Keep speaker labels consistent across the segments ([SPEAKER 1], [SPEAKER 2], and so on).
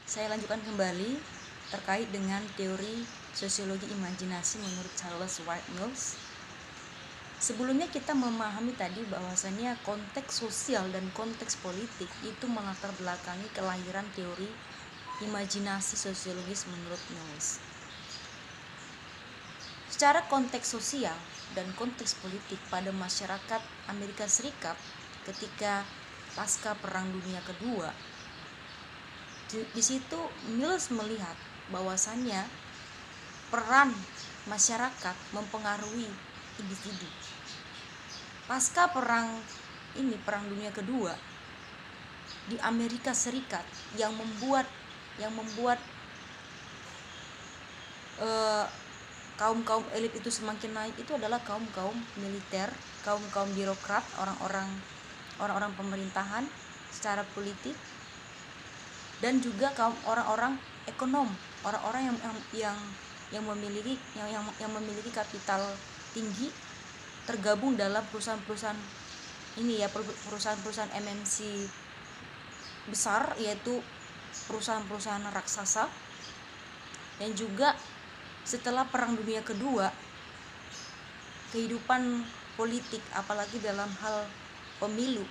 [SPEAKER 1] Saya lanjutkan kembali terkait dengan teori sosiologi imajinasi menurut Charles White Mills. Sebelumnya kita memahami tadi bahwasannya konteks sosial dan konteks politik itu melatar belakangi kelahiran teori imajinasi sosiologis menurut Mills. Secara konteks sosial dan konteks politik pada masyarakat Amerika Serikat ketika pasca Perang Dunia Kedua, di situ Mills melihat bahwasannya peran masyarakat mempengaruhi individu. Pasca Perang Dunia Kedua di Amerika Serikat yang membuat kaum elit itu semakin naik itu adalah kaum militer, kaum birokrat, orang-orang pemerintahan secara politik, dan juga kaum orang-orang ekonom, orang-orang yang memiliki kapital tinggi tergabung dalam perusahaan-perusahaan perusahaan-perusahaan MNC besar, yaitu perusahaan-perusahaan raksasa. Dan juga setelah Perang Dunia Kedua, kehidupan politik apalagi dalam hal pemilu,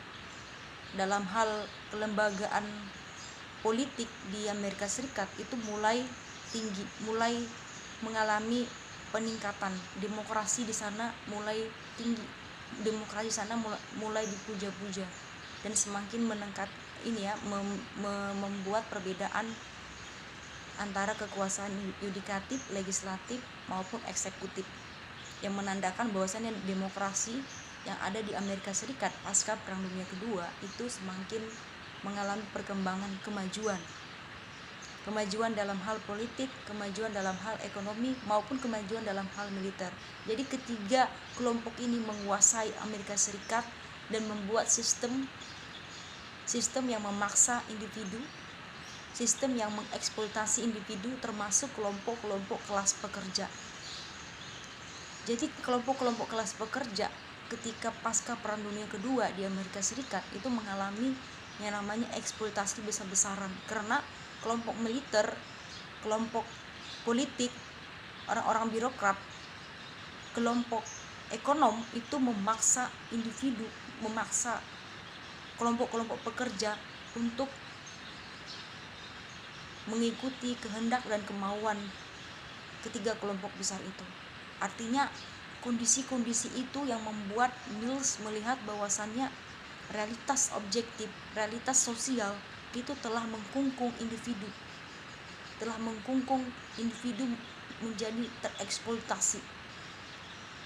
[SPEAKER 1] dalam hal kelembagaan politik di Amerika Serikat itu mulai tinggi, mulai mengalami peningkatan. Demokrasi di sana mulai tinggi, demokrasi di sana mulai dipuja-puja dan semakin meningkat membuat perbedaan antara kekuasaan yudikatif, legislatif maupun eksekutif, yang menandakan bahwasannya demokrasi yang ada di Amerika Serikat pasca Perang Dunia Kedua itu semakin mengalami perkembangan kemajuan dalam hal politik, kemajuan dalam hal ekonomi maupun kemajuan dalam hal militer. Jadi ketiga kelompok ini menguasai Amerika Serikat dan membuat sistem yang memaksa individu, sistem yang mengeksploitasi individu, termasuk kelompok-kelompok kelas pekerja. Jadi kelompok-kelompok kelas pekerja ketika pasca Perang Dunia Kedua di Amerika Serikat itu mengalami yang namanya eksploitasi besar-besaran, karena kelompok militer, kelompok politik, orang-orang birokrat, kelompok ekonom itu memaksa individu, memaksa kelompok-kelompok pekerja untuk mengikuti kehendak dan kemauan ketiga kelompok besar itu. Artinya kondisi-kondisi itu yang membuat Mills melihat bahwasannya realitas objektif, realitas sosial itu telah mengkungkung individu menjadi tereksploitasi,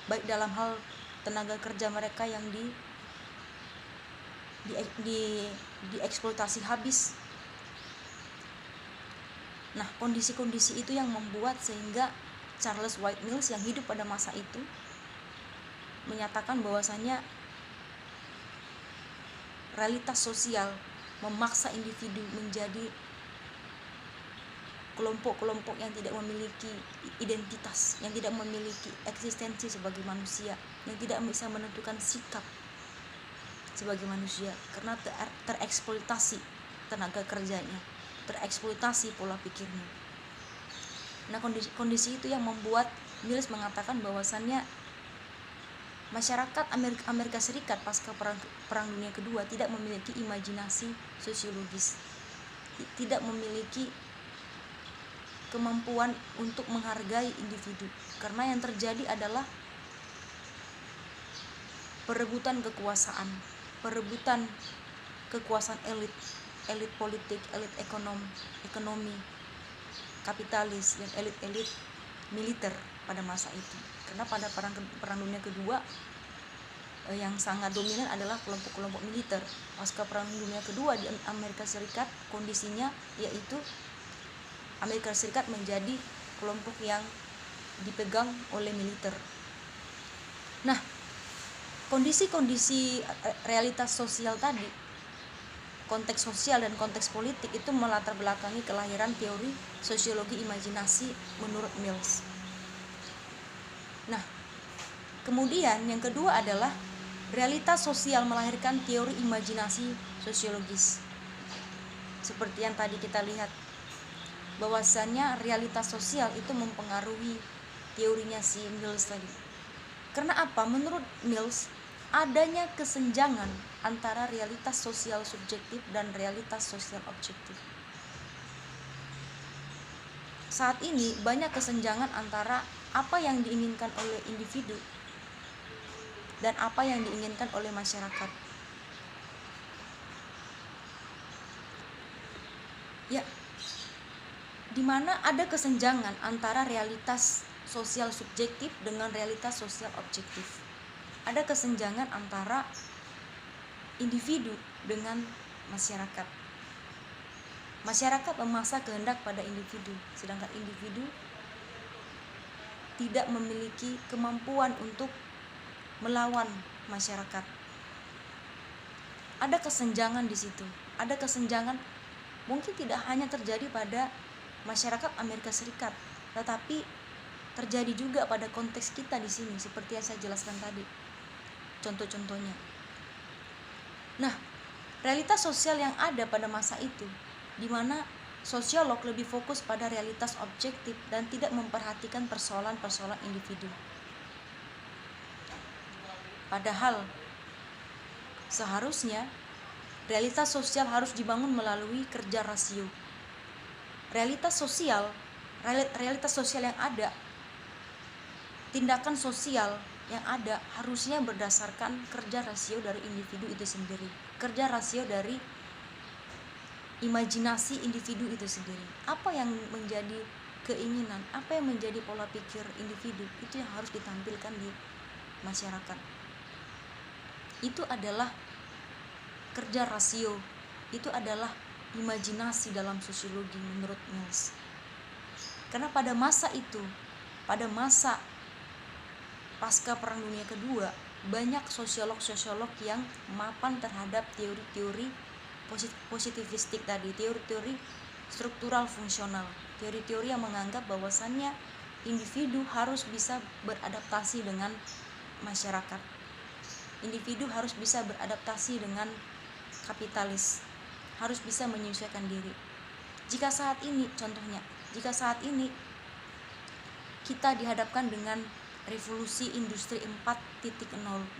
[SPEAKER 1] baik dalam hal tenaga kerja mereka yang dieksploitasi habis. Nah, kondisi-kondisi itu yang membuat sehingga Charles White Mills yang hidup pada masa itu menyatakan bahwasannya realitas sosial memaksa individu menjadi kelompok-kelompok yang tidak memiliki identitas, yang tidak memiliki eksistensi sebagai manusia, yang tidak bisa menentukan sikap sebagai manusia karena tereksploitasi tenaga kerjanya, tereksploitasi pola pikirnya. Nah, kondisi itu yang membuat Mills mengatakan bahwasannya masyarakat Amerika Serikat pasca Perang Dunia Kedua tidak memiliki imajinasi sosiologis, tidak memiliki kemampuan untuk menghargai individu, karena yang terjadi adalah perebutan kekuasaan elit politik, elit ekonomi, kapitalis, dan elit militer pada masa itu. Karena pada Perang Dunia Kedua yang sangat dominan adalah kelompok-kelompok militer. Pasca Perang Dunia Kedua di Amerika Serikat kondisinya yaitu Amerika Serikat menjadi kelompok yang dipegang oleh militer. Nah, kondisi-kondisi realitas sosial tadi, konteks sosial dan konteks politik itu melatar belakangi kelahiran teori sosiologi imajinasi menurut Mills. Nah, kemudian yang kedua adalah realitas sosial melahirkan teori imajinasi sosiologis. Seperti yang tadi kita lihat bahwasannya realitas sosial itu mempengaruhi teorinya si Mills tadi. Karena apa? Menurut Mills, adanya kesenjangan antara realitas sosial subjektif dan realitas sosial objektif. Saat ini banyak kesenjangan antara apa yang diinginkan oleh individu dan apa yang diinginkan oleh masyarakat. Ya, di mana ada kesenjangan antara realitas sosial subjektif dengan realitas sosial objektif. Ada kesenjangan antara individu dengan masyarakat. Masyarakat memaksa kehendak pada individu, sedangkan individu tidak memiliki kemampuan untuk melawan masyarakat. Ada kesenjangan di situ. Ada kesenjangan mungkin tidak hanya terjadi pada masyarakat Amerika Serikat, tetapi terjadi juga pada konteks kita di sini seperti yang saya jelaskan tadi. Contoh-contohnya. Nah, realitas sosial yang ada pada masa itu, di mana sosiolog lebih fokus pada realitas objektif dan tidak memperhatikan persoalan-persoalan individu. Padahal seharusnya realitas sosial harus dibangun melalui kerja rasio. Realitas sosial yang ada, tindakan sosial yang ada harusnya berdasarkan kerja rasio dari individu itu sendiri, kerja rasio dari imajinasi individu itu sendiri. Apa yang menjadi keinginan, apa yang menjadi pola pikir individu, itu yang harus ditampilkan di masyarakat. Itu adalah kerja rasio, itu adalah imajinasi dalam sosiologi menurut Mills. Karena pada masa itu, pada masa pasca Perang Dunia Kedua, banyak sosiolog-sosiolog yang mapan terhadap teori-teori positivistik tadi, teori-teori struktural fungsional, teori-teori yang menganggap bahwasannya individu harus bisa beradaptasi dengan masyarakat. Individu harus bisa beradaptasi dengan kapitalis, harus bisa menyesuaikan diri. Jika saat ini, contohnya, jika saat ini kita dihadapkan dengan revolusi industri 4.0,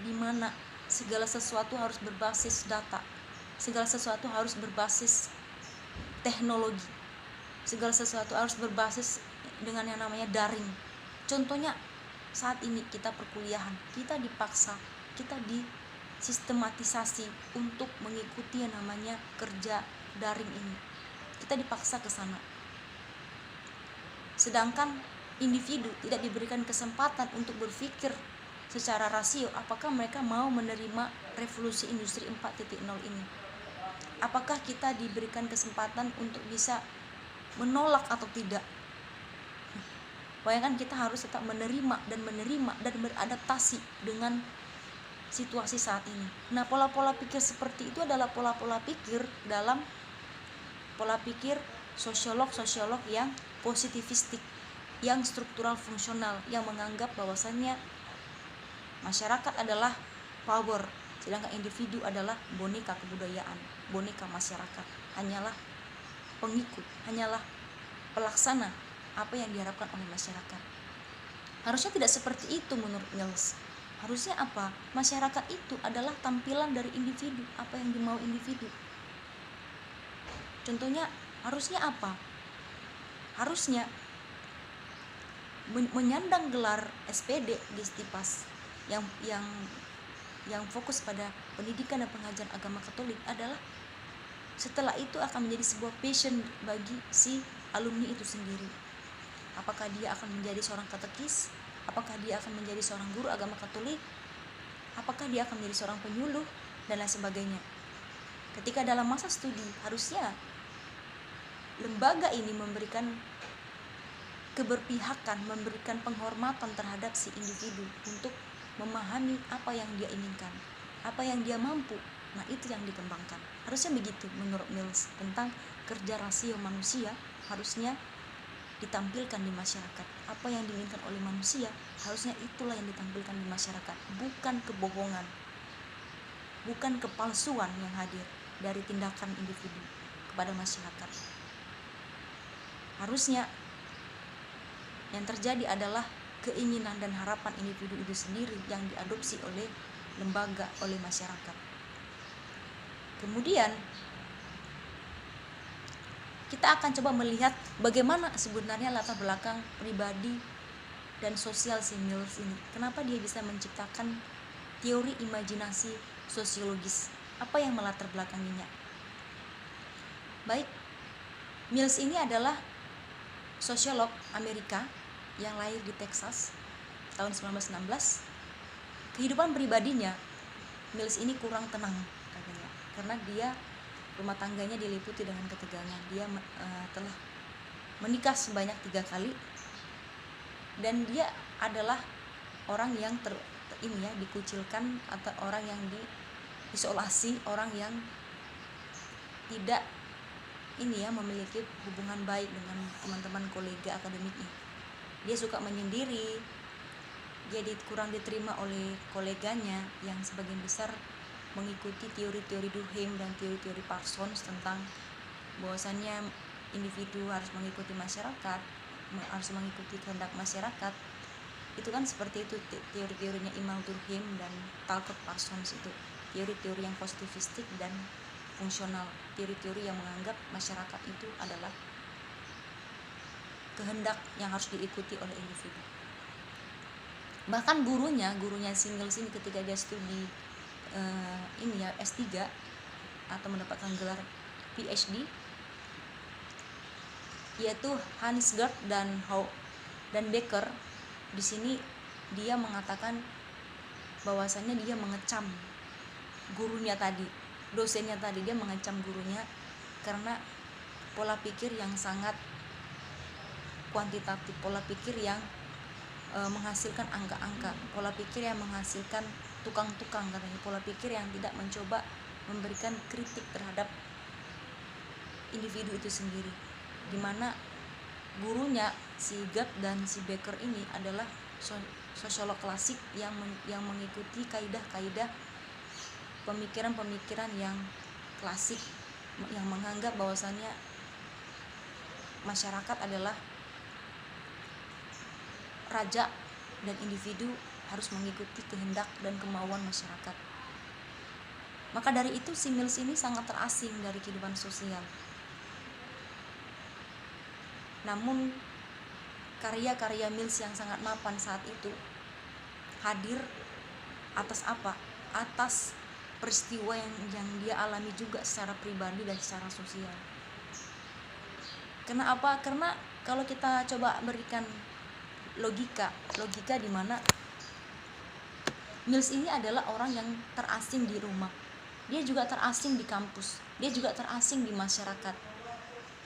[SPEAKER 1] di mana segala sesuatu harus berbasis data, segala sesuatu harus berbasis teknologi, segala sesuatu harus berbasis dengan yang namanya daring. Contohnya saat ini kita perkuliahan, kita dipaksa, kita disistematisasi untuk mengikuti yang namanya kerja daring ini. Kita dipaksa ke sana. Sedangkan individu tidak diberikan kesempatan untuk berpikir secara rasio, apakah mereka mau menerima revolusi industri 4.0 ini. Apakah kita diberikan kesempatan untuk bisa menolak atau tidak? Bayangkan kita harus tetap menerima dan beradaptasi dengan situasi saat ini. Nah, pola-pola pikir seperti itu adalah pola-pola pikir dalam pola pikir sosiolog yang positivistik, yang struktural fungsional, yang menganggap bahwasannya masyarakat adalah power, sedangkan individu adalah boneka kebudayaan, boneka masyarakat, hanyalah pengikut, hanyalah pelaksana apa yang diharapkan oleh masyarakat. Harusnya tidak seperti itu menurut Mills. Harusnya apa? Masyarakat itu adalah tampilan dari individu, apa yang dimau individu. Contohnya harusnya apa? Harusnya menyandang gelar SPD di Stipas yang fokus pada pendidikan dan pengajaran agama Katolik adalah setelah itu akan menjadi sebuah passion bagi si alumni itu sendiri. Apakah dia akan menjadi seorang katekis? Apakah dia akan menjadi seorang guru agama Katolik? Apakah dia akan menjadi seorang penyuluh? Dan lain sebagainya. Ketika dalam masa studi, harusnya lembaga ini memberikan keberpihakan, memberikan penghormatan terhadap si individu untuk memahami apa yang dia inginkan, apa yang dia mampu. Nah, itu yang dikembangkan. Harusnya begitu menurut Mills tentang kerja rasio manusia harusnya ditampilkan di masyarakat. Apa yang diinginkan oleh manusia harusnya itulah yang ditampilkan di masyarakat, bukan kebohongan, bukan kepalsuan yang hadir dari tindakan individu kepada masyarakat. Harusnya yang terjadi adalah keinginan dan harapan individu itu sendiri yang diadopsi oleh lembaga, oleh masyarakat. Kemudian kita akan coba melihat bagaimana sebenarnya latar belakang pribadi dan sosial si Mills ini. Kenapa dia bisa menciptakan teori imajinasi sosiologis? Apa yang melatar belakanginya? Baik, Mills ini adalah sosiolog Amerika yang lahir di Texas tahun 1916. Kehidupan pribadinya, Mills ini kurang tenang katanya, karena dia rumah tangganya diliputi dengan ketegangan. Dia telah menikah sebanyak 3 kali, dan dia adalah orang yang dikucilkan, atau orang yang diisolasi, orang yang tidak memiliki hubungan baik dengan teman-teman kolega akademiknya. Dia suka menyendiri, dia kurang diterima oleh koleganya yang sebagian besar mengikuti teori-teori Durkheim dan teori-teori Parsons tentang bahwasannya individu harus mengikuti masyarakat, harus mengikuti kehendak masyarakat. Itu kan seperti itu teori-teorinya Immanuel Durkheim dan Talcott Parsons, itu teori-teori yang positivistik dan fungsional, teori-teori yang menganggap masyarakat itu adalah kehendak yang harus diikuti oleh individu. Bahkan gurunya si Mills ini ketika dia studi S3 atau mendapatkan gelar PhD, yaitu Hans Gerd dan Becker. Di sini dia mengatakan bahwasannya dia mengecam gurunya tadi, dosennya tadi. Dia mengecam gurunya karena pola pikir yang sangat kuantitatif, pola pikir yang menghasilkan angka-angka, pola pikir yang menghasilkan tukang-tukang katanya, pola pikir yang tidak mencoba memberikan kritik terhadap individu itu sendiri. Dimana gurunya si Gerd dan si Becker ini adalah sosiolog klasik yang mengikuti kaidah-kaidah pemikiran-pemikiran yang klasik, yang menganggap bahwasannya masyarakat adalah raja dan individu harus mengikuti kehendak dan kemauan masyarakat. Maka dari itu si Mills ini sangat terasing dari kehidupan sosial. Namun karya-karya Mills yang sangat mapan saat itu hadir atas apa? Atas peristiwa yang dia alami juga secara pribadi dan secara sosial. Kenapa? Karena kalau kita coba berikan logika di mana Mills ini adalah orang yang terasing di rumah, dia juga terasing di kampus, dia juga terasing di masyarakat,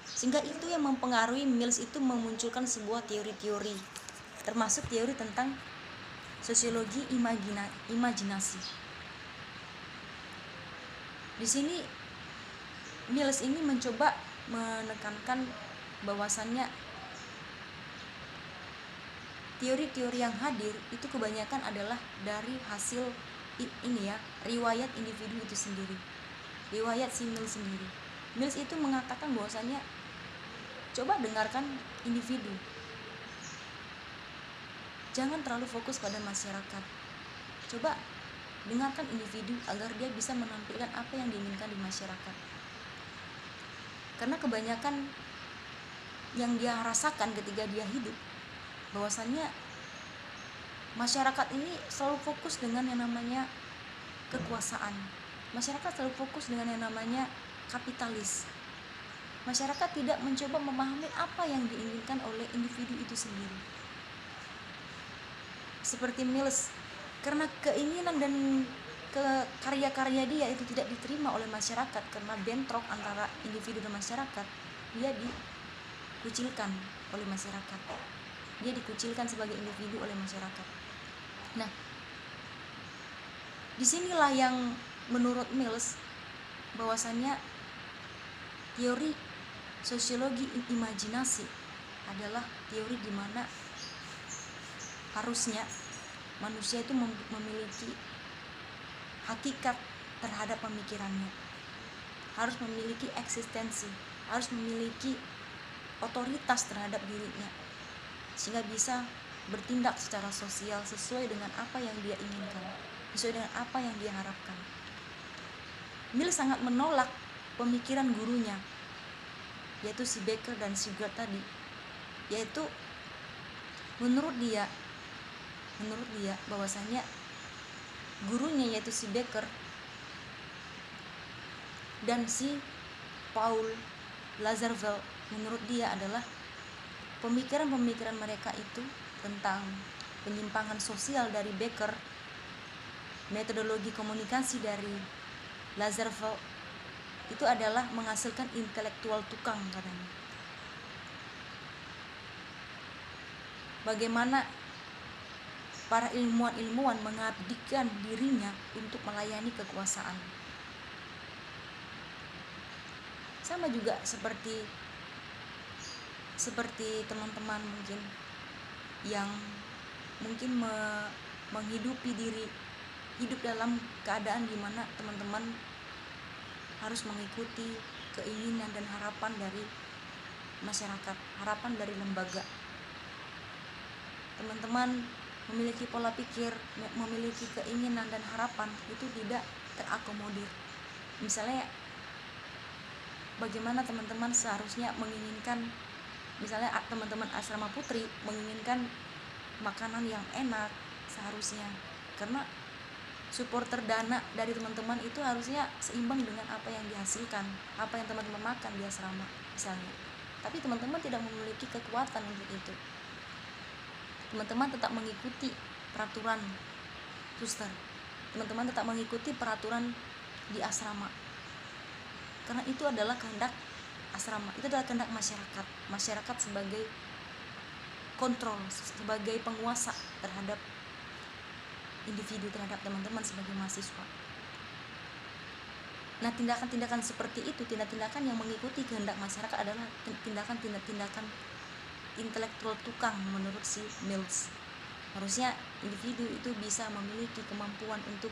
[SPEAKER 1] sehingga itu yang mempengaruhi Mills itu memunculkan sebuah teori-teori, termasuk teori tentang sosiologi imajinasi. Di sini Mills ini mencoba menekankan bahwasannya teori-teori yang hadir itu kebanyakan adalah dari hasil riwayat individu itu sendiri, riwayat si Mills sendiri. Mills itu mengatakan bahwasannya coba dengarkan individu, jangan terlalu fokus pada masyarakat, coba dengarkan individu agar dia bisa menampilkan apa yang diinginkan di masyarakat. Karena kebanyakan yang dia rasakan ketika dia hidup, bahwasannya masyarakat ini selalu fokus dengan yang namanya kekuasaan. Masyarakat selalu fokus dengan yang namanya kapitalis. Masyarakat tidak mencoba memahami apa yang diinginkan oleh individu itu sendiri. Seperti Mills, karena keinginan dan karya-karya dia itu tidak diterima oleh masyarakat karena bentrok antara individu dan masyarakat, dia dikucilkan oleh masyarakat. Dia dikucilkan sebagai individu oleh masyarakat. Nah, disinilah yang menurut Mills bahwasannya teori sosiologi imajinasi adalah teori di mana harusnya manusia itu memiliki hakikat terhadap pemikirannya, harus memiliki eksistensi, harus memiliki otoritas terhadap dirinya, sehingga bisa bertindak secara sosial sesuai dengan apa yang dia inginkan, sesuai dengan apa yang dia harapkan. Mills sangat menolak pemikiran gurunya, yaitu si Becker dan Sugar tadi, yaitu menurut dia bahwasanya gurunya yaitu si Becker dan si Paul Lazarsfeld, menurut dia adalah pemikiran-pemikiran mereka itu tentang penyimpangan sosial dari Becker, metodologi komunikasi dari Lazarsfeld itu adalah menghasilkan intelektual tukang katanya. Bagaimana para ilmuwan mengabdikan dirinya untuk melayani kekuasaan. Sama juga seperti teman-teman mungkin yang mungkin menghidupi diri, hidup dalam keadaan di mana teman-teman harus mengikuti keinginan dan harapan dari masyarakat, harapan dari lembaga. Teman-teman memiliki pola pikir, memiliki keinginan dan harapan itu tidak terakomodir. Misalnya bagaimana teman-teman seharusnya menginginkan, misalnya teman-teman asrama putri menginginkan makanan yang enak seharusnya, karena supporter dana dari teman-teman itu harusnya seimbang dengan apa yang dihasilkan, apa yang teman-teman makan di asrama misalnya. Tapi teman-teman tidak memiliki kekuatan untuk itu. Teman-teman tetap mengikuti peraturan suster, teman-teman tetap mengikuti peraturan di asrama, karena itu adalah kehendak asrama, itu adalah kehendak masyarakat sebagai kontrol, sebagai penguasa terhadap individu, terhadap teman-teman sebagai mahasiswa. Nah, tindakan-tindakan seperti itu, tindakan-tindakan yang mengikuti kehendak masyarakat adalah tindakan-tindakan intelektual tukang menurut si Mills. Harusnya individu itu bisa memiliki kemampuan untuk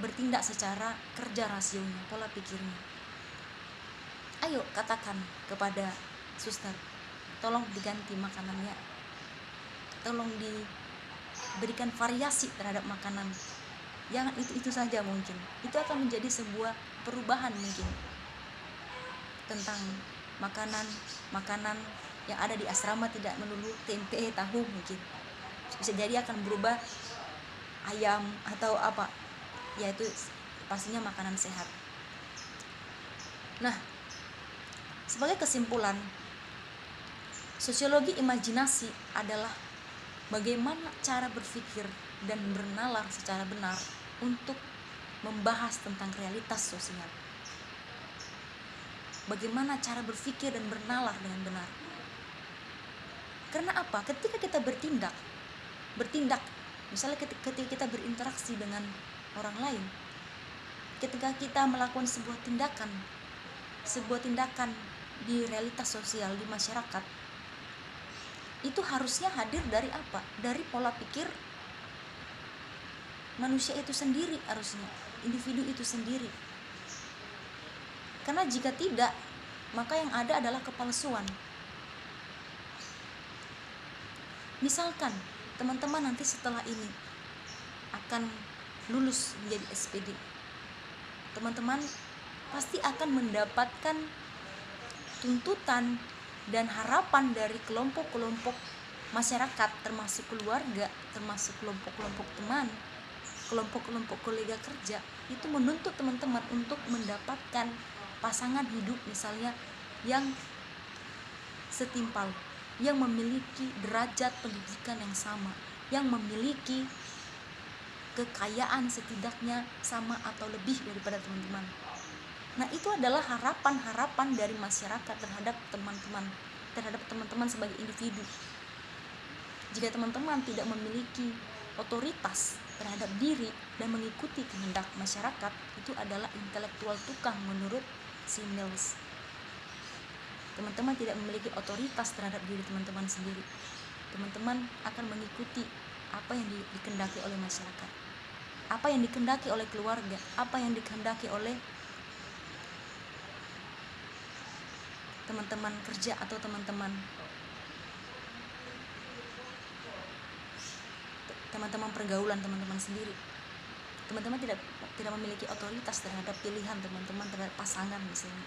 [SPEAKER 1] bertindak secara kerja rasionya, pola pikirnya. Ayo katakan kepada suster, tolong diganti makanannya, tolong diberikan variasi terhadap makanan, jangan itu saja. Mungkin itu akan menjadi sebuah perubahan mungkin tentang makanan yang ada di asrama, tidak melulu tempe, tahu, mungkin bisa jadi akan berubah ayam atau apa, yaitu pastinya makanan sehat. Nah, sebagai kesimpulan, sosiologi imajinasi adalah bagaimana cara berpikir dan bernalar secara benar untuk membahas tentang realitas sosial. Bagaimana cara berpikir dan bernalar dengan benar. Karena apa? Ketika kita bertindak, misalnya ketika kita berinteraksi dengan orang lain, ketika kita melakukan sebuah tindakan di realitas sosial, di masyarakat, itu harusnya hadir dari apa? Dari pola pikir manusia itu sendiri, harusnya individu itu sendiri. Karena jika tidak, maka yang ada adalah kepalsuan. Misalkan teman-teman nanti setelah ini akan lulus menjadi SPD, teman-teman pasti akan mendapatkan tuntutan dan harapan dari kelompok-kelompok masyarakat, termasuk keluarga, termasuk kelompok-kelompok teman, kelompok-kelompok kolega kerja, itu menuntut teman-teman untuk mendapatkan pasangan hidup misalnya yang setimpal, yang memiliki derajat pendidikan yang sama, yang memiliki kekayaan setidaknya sama atau lebih daripada teman-teman. Nah, itu adalah harapan-harapan dari masyarakat terhadap teman-teman sebagai individu. Jika teman-teman tidak memiliki otoritas terhadap diri dan mengikuti kehendak masyarakat, itu adalah intelektual tukang menurut si Mills. Teman-teman tidak memiliki otoritas terhadap diri teman-teman sendiri. Teman-teman akan mengikuti apa yang dikehendaki oleh masyarakat, apa yang dikehendaki oleh keluarga, apa yang dikehendaki oleh teman-teman kerja atau teman-teman pergaulan teman-teman sendiri. Teman-teman tidak memiliki otoritas terhadap pilihan teman-teman, terhadap pasangan misalnya.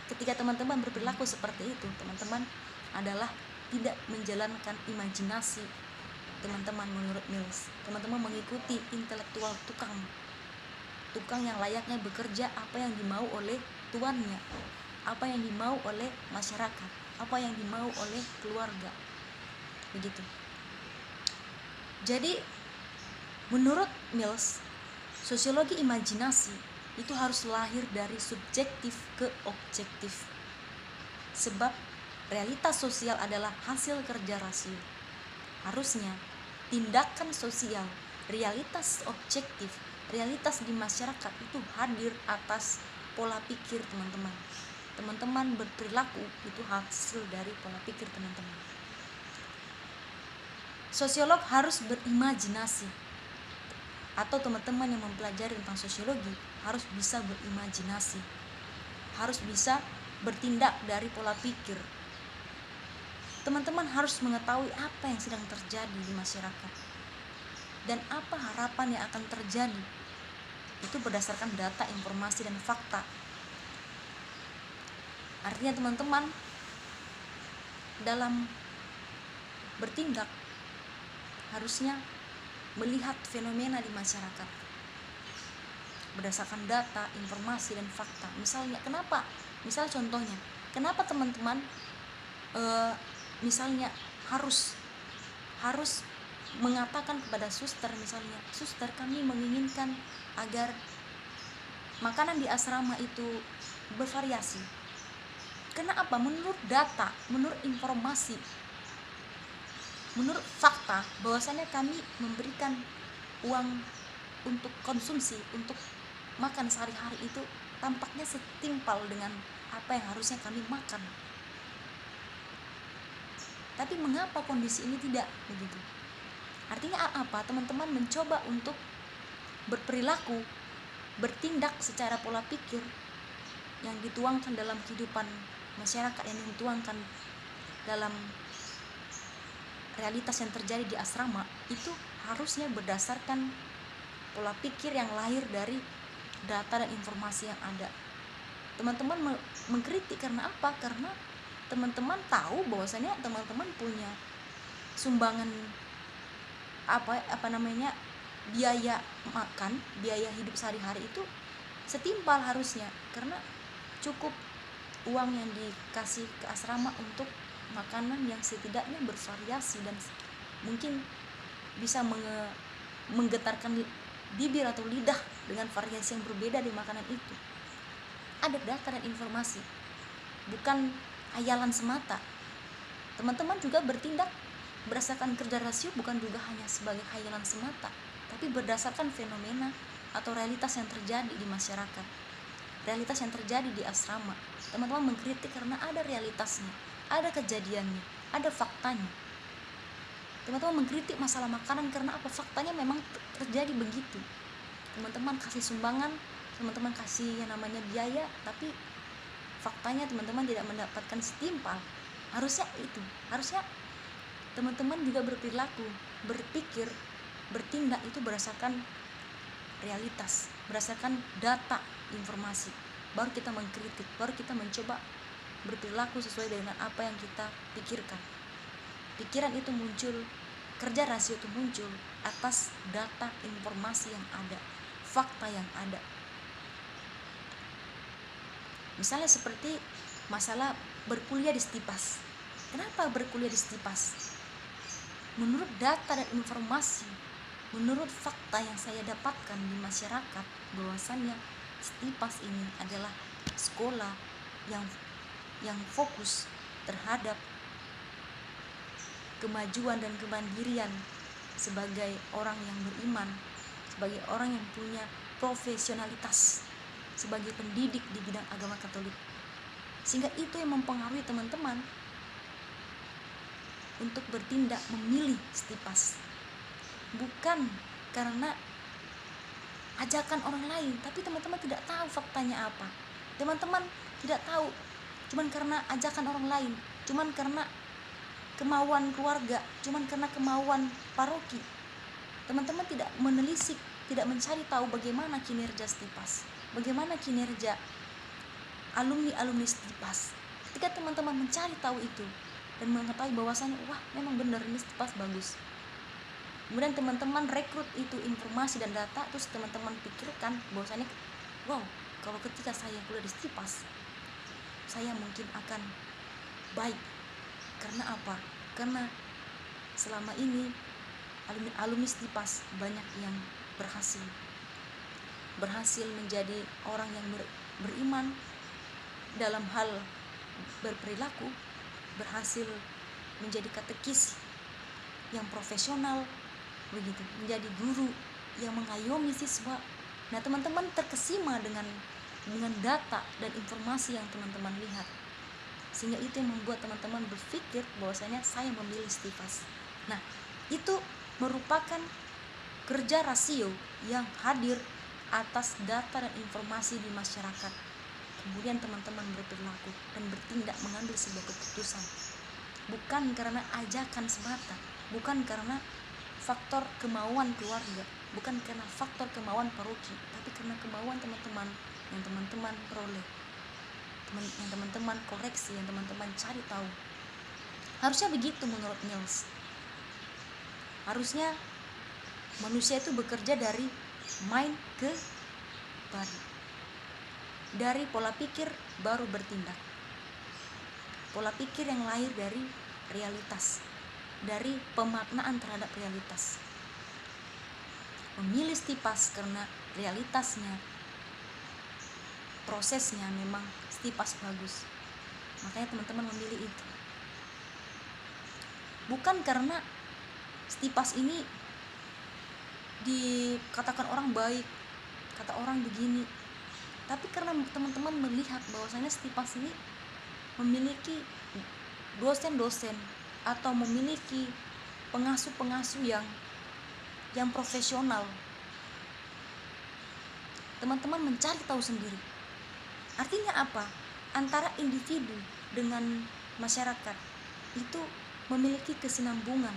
[SPEAKER 1] Ketika teman-teman berperilaku seperti itu, teman-teman adalah tidak menjalankan imajinasi teman-teman menurut Mills. Teman-teman mengikuti intelektual tukang yang layaknya bekerja apa yang dimau oleh tuannya, apa yang dimau oleh masyarakat, apa yang dimau oleh keluarga. Begitu. Jadi menurut Mills, sosiologi imajinasi itu harus lahir dari subjektif ke objektif. Sebab realitas sosial adalah hasil kerja rasio. Harusnya tindakan sosial, realitas objektif, realitas di masyarakat itu hadir atas pola pikir teman-teman. Teman-teman berperilaku itu hasil dari pola pikir teman-teman. Sosiolog harus berimajinasi, atau teman-teman yang mempelajari tentang sosiologi harus bisa berimajinasi, harus bisa bertindak dari pola pikir. Teman-teman harus mengetahui apa yang sedang terjadi di masyarakat dan apa harapan yang akan terjadi. Itu berdasarkan data, informasi, dan fakta. Artinya teman-teman dalam bertindak harusnya melihat fenomena di masyarakat berdasarkan data, informasi, dan fakta. Misalnya contohnya, kenapa teman-teman misalnya harus mengatakan kepada suster, misalnya, suster, kami menginginkan agar makanan di asrama itu bervariasi. Kenapa? Menurut data, menurut informasi, menurut fakta, bahwasannya kami memberikan uang untuk konsumsi, untuk makan sehari-hari itu tampaknya setimpal dengan apa yang harusnya kami makan. Tapi mengapa kondisi ini tidak begitu? Artinya apa? Teman-teman mencoba untuk berperilaku, bertindak secara pola pikir yang dituangkan dalam kehidupan masyarakat, yang dituangkan dalam realitas yang terjadi di asrama, itu harusnya berdasarkan pola pikir yang lahir dari data dan informasi yang ada. Teman-teman mengkritik karena apa? Karena teman-teman tahu bahwasannya teman-teman punya sumbangan biaya makan, biaya hidup sehari-hari itu setimpal harusnya, karena cukup uang yang dikasih ke asrama untuk makanan yang setidaknya bervariasi dan mungkin bisa menggetarkan bibir atau lidah dengan variasi yang berbeda di makanan itu. Ada data dan informasi, bukan hayalan semata. Teman-teman juga bertindak berdasarkan kerja rasio, bukan juga hanya sebagai hayalan semata, tapi berdasarkan fenomena atau realitas yang terjadi di masyarakat, realitas yang terjadi di asrama. Teman-teman mengkritik karena ada realitasnya, ada kejadiannya, ada faktanya. Teman-teman mengkritik masalah makanan karena apa? Faktanya memang terjadi begitu. Teman-teman kasih sumbangan, teman-teman kasih yang namanya biaya, tapi faktanya teman-teman tidak mendapatkan setimpal. Harusnya teman-teman juga berperilaku, berpikir, bertindak itu berdasarkan realitas, berdasarkan data, informasi. Baru kita mengkritik, baru kita mencoba berperilaku sesuai dengan apa yang kita pikirkan. Pikiran itu muncul, kerja rasio itu muncul atas data, informasi yang ada, fakta yang ada. Misalnya seperti masalah berkuliah di Stipas. Kenapa berkuliah di Stipas? Menurut data dan informasi, menurut fakta yang saya dapatkan di masyarakat, bahwasannya Stipas ini adalah sekolah yang fokus terhadap kemajuan dan kemandirian sebagai orang yang beriman, sebagai orang yang punya profesionalitas sebagai pendidik di bidang agama Katolik. Sehingga itu yang mempengaruhi teman-teman untuk bertindak memilih Stipas, bukan karena ajakan orang lain, tapi teman-teman tidak tahu faktanya apa. Teman-teman tidak tahu cuman karena ajakan orang lain, cuman karena kemauan keluarga, cuman karena kemauan paroki. Teman-teman tidak menelisik, tidak mencari tahu bagaimana kinerja Stipas, bagaimana kinerja alumni-alumni Stipas. Ketika teman-teman mencari tahu itu dan mengetahui bahwasannya wah memang benar ini Stipas bagus, kemudian teman-teman rekrut itu informasi dan data, terus teman-teman pikirkan bahwasanya wow, kalau ketika saya kuliah di Stipas saya mungkin akan baik. Karena apa? Karena selama ini alumni Stipas banyak yang berhasil menjadi orang yang beriman dalam hal berperilaku, berhasil menjadi katekis yang profesional, begitu, menjadi guru yang mengayomi siswa. Nah, teman-teman terkesima dengan data dan informasi yang teman-teman lihat, sehingga itu yang membuat teman-teman berpikir bahwasanya saya memilih Stipas. Nah, itu merupakan kerja rasio yang hadir atas data dan informasi di masyarakat. Kemudian teman-teman berperilaku dan bertindak mengambil sebuah keputusan, bukan karena ajakan semata, bukan karena faktor kemauan keluarga, bukan karena faktor kemauan paroki, tapi karena kemauan teman-teman yang teman-teman peroleh, yang teman-teman koreksi, yang teman-teman cari tahu. Harusnya begitu menurut Mills. Harusnya manusia itu bekerja dari mind ke body, dari pola pikir baru bertindak. Pola pikir yang lahir dari realitas, dari pemaknaan terhadap realitas. Memilih Stipas karena realitasnya, prosesnya memang Stipas bagus, makanya teman-teman memilih itu. Bukan karena Stipas ini dikatakan orang baik, kata orang begini, tapi karena teman-teman melihat bahwasanya Stipas ini memiliki dosen-dosen atau memiliki pengasuh-pengasuh yang profesional. Teman-teman mencari tahu sendiri. Artinya apa? Antara individu dengan masyarakat itu memiliki kesinambungan,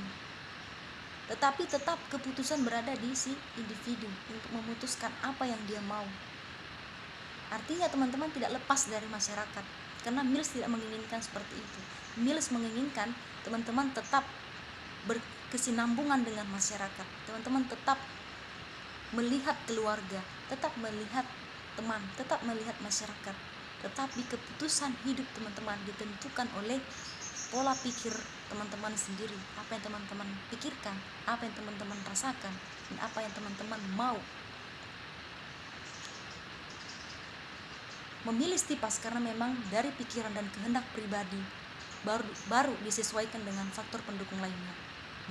[SPEAKER 1] tetapi tetap keputusan berada di si individu untuk memutuskan apa yang dia mau. Artinya teman-teman tidak lepas dari masyarakat, karena Mills tidak menginginkan seperti itu. Mills menginginkan teman-teman tetap berkesinambungan dengan masyarakat, teman-teman tetap melihat keluarga, tetap melihat teman, tetap melihat masyarakat, tetapi keputusan hidup teman-teman ditentukan oleh pola pikir teman-teman sendiri, apa yang teman-teman pikirkan, apa yang teman-teman rasakan, dan apa yang teman-teman mau. Memilih Stipas karena memang dari pikiran dan kehendak pribadi, baru disesuaikan dengan faktor pendukung lainnya.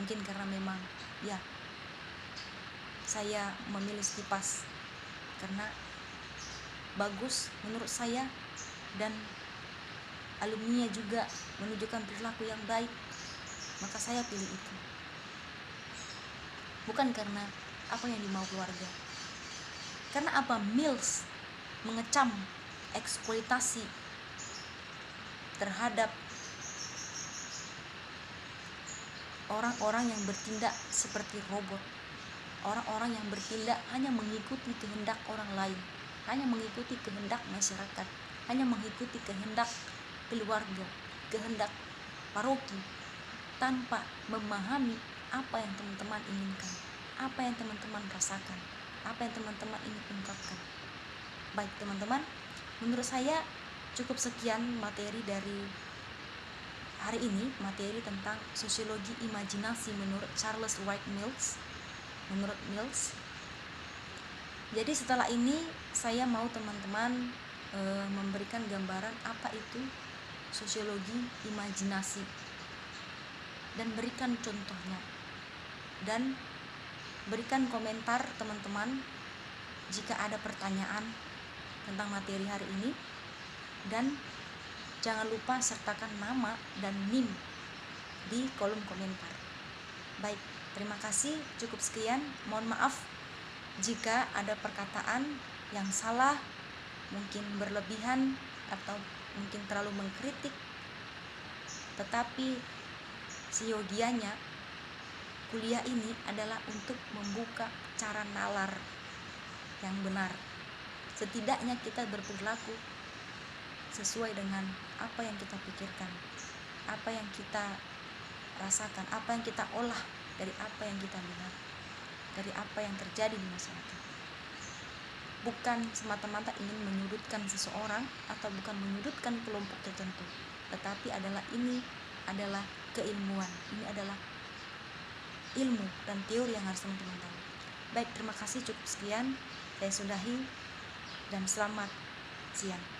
[SPEAKER 1] Mungkin karena memang ya saya memilih Stipas karena bagus menurut saya dan alumninya juga menunjukkan perilaku yang baik, maka saya pilih itu. Bukan karena apa yang dimau keluarga. Karena apa? Mills mengecam eksploitasi terhadap orang-orang yang bertindak seperti robot, orang-orang yang bertindak hanya mengikuti kehendak orang lain, hanya mengikuti kehendak masyarakat, hanya mengikuti kehendak keluarga, kehendak paroki, tanpa memahami apa yang teman-teman inginkan, apa yang teman-teman rasakan, apa yang teman-teman ingin ungkapkan. Baik teman-teman, menurut saya cukup sekian materi dari hari ini, materi tentang sosiologi imajinasi menurut Charles Wright Mills. Menurut Mills. Jadi setelah ini saya mau teman-teman memberikan gambaran apa itu sosiologi imajinasi dan berikan contohnya, dan berikan komentar teman-teman jika ada pertanyaan tentang materi hari ini, dan jangan lupa sertakan nama dan NIM di kolom komentar. Baik, terima kasih, cukup sekian. Mohon maaf jika ada perkataan yang salah, mungkin berlebihan atau mungkin terlalu mengkritik, tetapi siogianya kuliah ini adalah untuk membuka cara nalar yang benar. Setidaknya kita berperilaku sesuai dengan apa yang kita pikirkan, apa yang kita rasakan, apa yang kita olah dari apa yang kita lihat, dari apa yang terjadi di masyarakat. Bukan semata-mata ingin menyudutkan seseorang atau bukan menyudutkan kelompok tertentu, tetapi ini adalah keilmuan, ini adalah ilmu dan teori yang harus teman-teman tahu. Baik, terima kasih, cukup sekian, saya sudahi dan selamat siang.